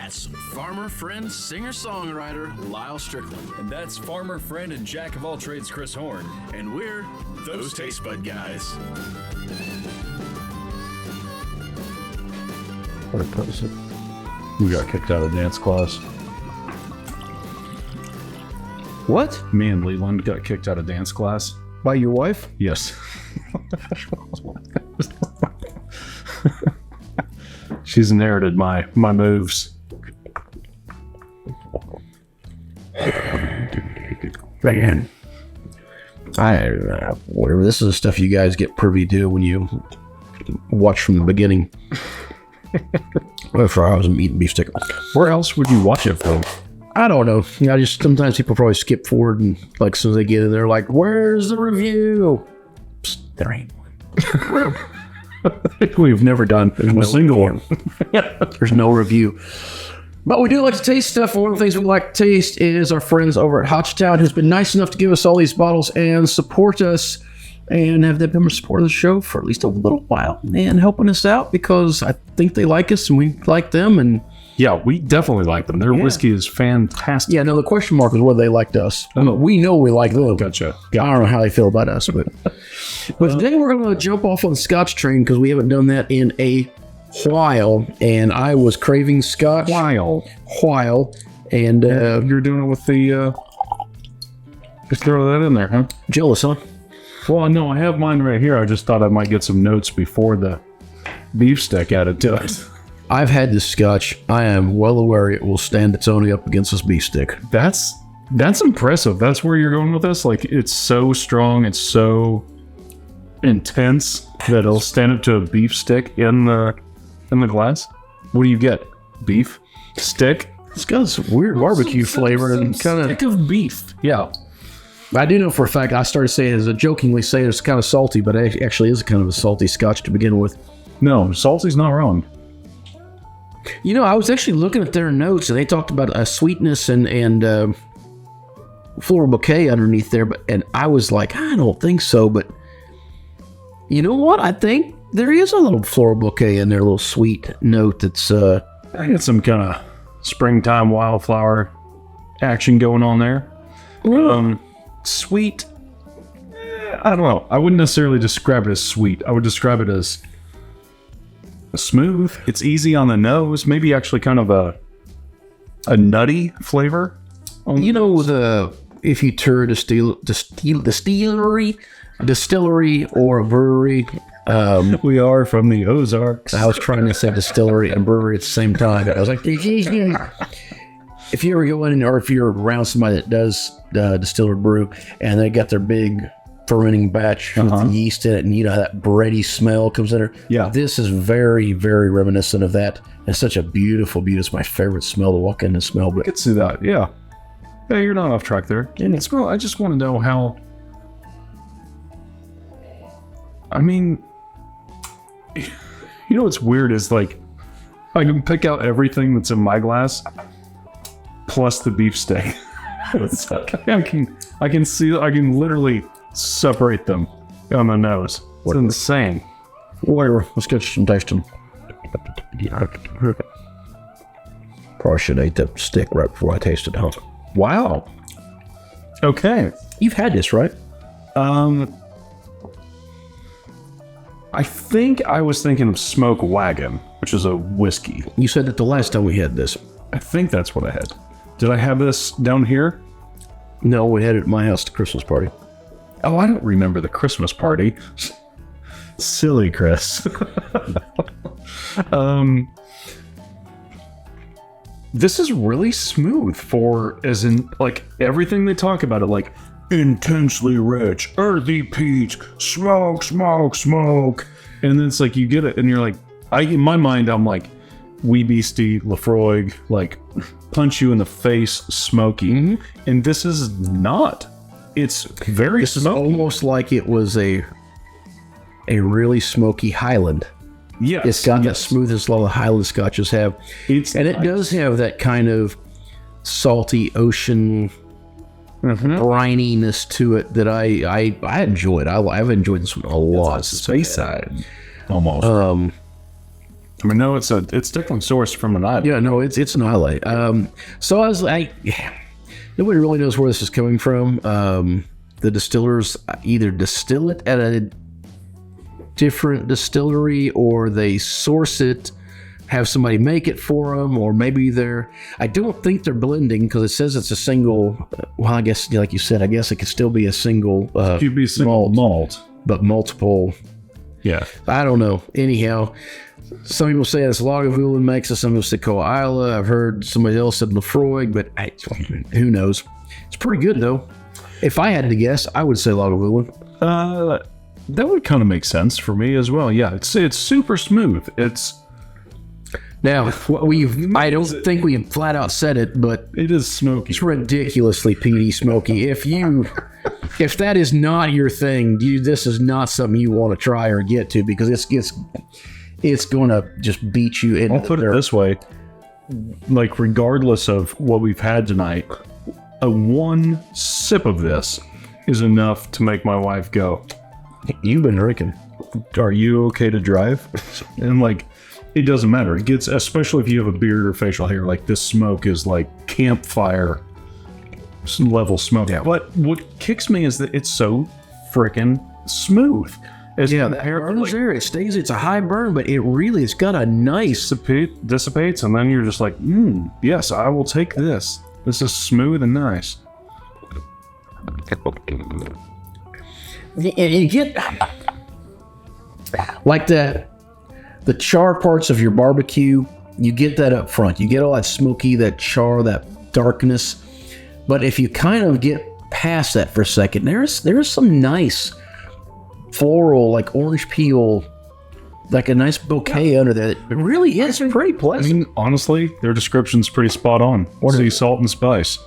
That's farmer, friend, singer-songwriter Lyal Strickland. And that's farmer, friend, and jack of all trades Chris Horn. And we're those Tastebudguys. What is it? We got kicked out of dance class. What? Me and Leland got kicked out of dance class. By your wife? Yes. She's inherited my moves. Man. Whatever. This is the stuff you guys get privy to when you watch from the beginning. Before I was eating beef stick. Where else would you watch it from? I don't know. I just sometimes people probably skip forward and like as soon as they get in there, like, where's the review? Psst, there ain't one. We've never done a single one. There's no review. But we do like to taste stuff. One of the things we like to taste is our friends over at Hochtown, who's been nice enough to give us all these bottles and support us and have them been supporting the show for at least a little while and helping us out because I think they like us and we like them. And yeah, we definitely like them. Their whiskey is fantastic. yeah, no, the question mark is whether they liked us. We know we like them. Gotcha. I don't know how they feel about us, but today we're going to jump off on the Scotch train because we haven't done that in a while, and I was craving Scotch. While, and you're doing it with the. Just throw that in there, huh? Jealous, huh? Well, no, I have mine right here. I just thought I might get some notes before the beef stick added to it. I've had this Scotch. I am well aware it will stand its own up against this beef stick. That's impressive. That's where you're going with this. Like, it's so strong, it's so intense that it'll stand up to a beef stick in the glass. What do you get? Beef stick. It's got this weird barbecue flavor and kind of stick of beef. Yeah. I do know for a fact. I started saying it as a jokingly saying it's kind of salty, but it actually is kind of a salty Scotch to begin with. No, salty's not wrong. You know, I was actually looking at their notes, and they talked about a sweetness and floral bouquet underneath there, and I was like, I don't think so, but you know what? I think there is a little floral bouquet in there, a little sweet note that's... I get some kind of springtime wildflower action going on there. Sweet. I don't know. I wouldn't necessarily describe it as sweet. I would describe it as smooth. It's easy on the nose. Maybe actually kind of a nutty flavor. You know, if you tour a distillery or a brewery. We are from the Ozarks. I was trying to say distillery and brewery at the same time. I was like, if you ever go in or if you're around somebody that does distiller brew and they got their big fermenting batch with yeast in it, and you know that bready smell comes in there. Yeah, this is very, very reminiscent of that. It's such a beautiful. It's my favorite smell to walk in and smell. But I could see that. Yeah, you're not off track there. And it's well, I just want to know how. I mean, you know what's weird is like I can pick out everything that's in my glass plus the beef steak. I can see. I can literally separate them on the nose. It's insane. Whatever. Let's get some tasting. Probably should have ate that stick right before I tasted it, huh? Wow. Okay. You've had this, right? I think I was thinking of Smoke Wagon, which is a whiskey. You said that the last time we had this. I think that's what I had. Did I have this down here? No, we had it at my house at the Christmas party. Oh, I don't remember the Christmas party. Silly Chris. This is really smooth for, as in, like, everything they talk about it, like, intensely rich, earthy peat, smoke. And then it's like, you get it, and you're like, in my mind, I'm like, wee beastie, Laphroaig, like, punch you in the face, smoky. Mm-hmm. And this is not. It's very This smoky. is almost like it was a really smoky Highland. Yes. It's got that smoothness a lot of Highland Scotches have. It does have that kind of salty ocean brininess to it that I enjoyed. I've enjoyed this one a lot. It's Speyside, almost. I mean, no, it's definitely sourced from an island. Yeah, no, it's an Islay. So I was like, nobody really knows where this is coming from. The distillers either distill it at a different distillery, or they source it, have somebody make it for them, or maybe I don't think they're blending, because it says it's a single. Well, I guess, like you said, I guess it could still be a single. It could be a single malt, but multiple. Yeah, I don't know. Anyhow, some people say it's Lagavulin makes it. Some people say Islay. I've heard somebody else said Laphroaig, but who knows? It's pretty good though. If I had to guess, I would say Lagavulin. That would kind of make sense for me as well. Yeah, it's super smooth. Now, I don't think we flat out said it, but it is smoky. It's ridiculously peaty smoky. If that is not your thing, this is not something you want to try or get to, because it's going to just beat you in. I'll put it this way. Like, regardless of what we've had tonight, a one sip of this is enough to make my wife go, "You've been drinking. Are you okay to drive?" And like, it doesn't matter. It gets, especially if you have a beard or facial hair, like this smoke is like campfire level smoke. Yeah. But what kicks me is that it's so freaking smooth. The burn there. It's a high burn, but it's got a nice dissipates, and then you're just like, yes, I will take this. This is smooth and nice. You get like the char parts of your barbecue. You get that up front. You get all that smoky, that char, that darkness. But if you kind of get past that for a second, there's some nice floral, like orange peel, like a nice bouquet under there. It really is pretty pleasant. I mean, honestly, their description's pretty spot on. Sea salt and spice.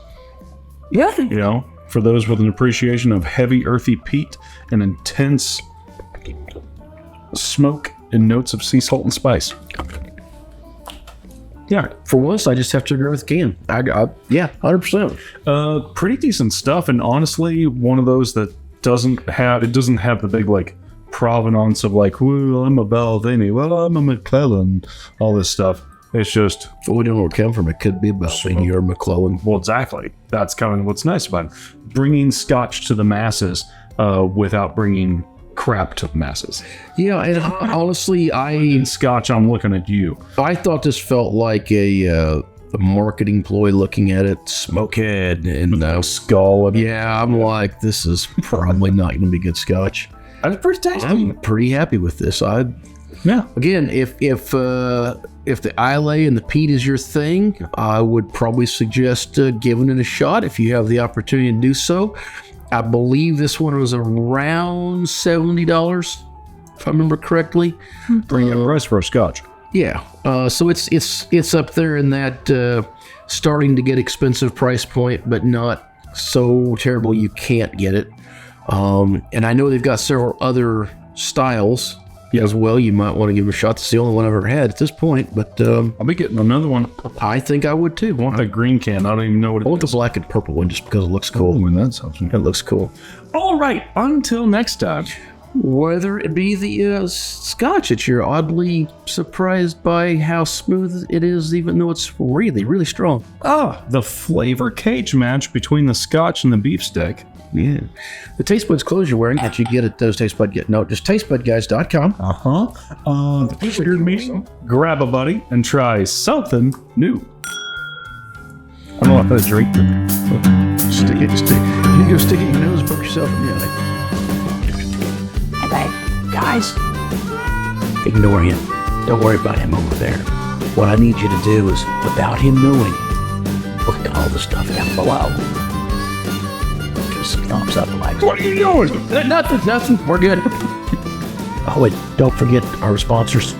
Yeah. You know, for those with an appreciation of heavy, earthy peat and intense smoke and notes of sea salt and spice. Yeah. For once, I just have to agree with Ken. Yeah, 100%. Pretty decent stuff, and honestly, one of those that doesn't have the big like provenance of like, well, I'm a Balvenie, well, I'm a McClellan, all this stuff. It's just, we don't know where it came from. It could be a Balvenie or McClellan. Well, exactly. That's kind of what's nice about it. Bringing Scotch to the masses without bringing crap to the masses. Yeah, and honestly, in Scotch, I'm looking at you. I thought this felt like a marketing ploy, looking at it, Smokehead and skull. Yeah, I'm like, this is probably not going to be good Scotch. That's pretty tasty. I'm pretty happy with this. Again, if the Islay and the peat is your thing, I would probably suggest giving it a shot if you have the opportunity to do so. I believe this one was around $70, if I remember correctly. Bring a price for a Scotch. Yeah, so it's up there in that starting to get expensive price point, but not so terrible you can't get it. And I know they've got several other styles as well. You might want to give it a shot. It's the only one I've ever had at this point, but I'll be getting another one. I think I would too. I want that green can. I don't even know what it is. I want the black and purple one just because it looks cool. Oh, and that's something. It looks cool. All right, until next time. Whether it be the Scotch that you're oddly surprised by how smooth it is, even though it's really, really strong. The flavor cage match between the Scotch and the beefsteak. Yeah. The Tastebuds clothes you're wearing that you get at those just tastebudguys.com. The weird meeting. Grab a buddy and try something new. I don't know how to drink them. Stick it. You go stick it in your nose and poke yourself in the eye. Guys, ignore him. Don't worry about him over there. What I need you to do is, without him knowing, look at all the stuff down below. Give some thumbs up and likes. What are you doing? Nothing. We're good. Oh, and don't forget our sponsors.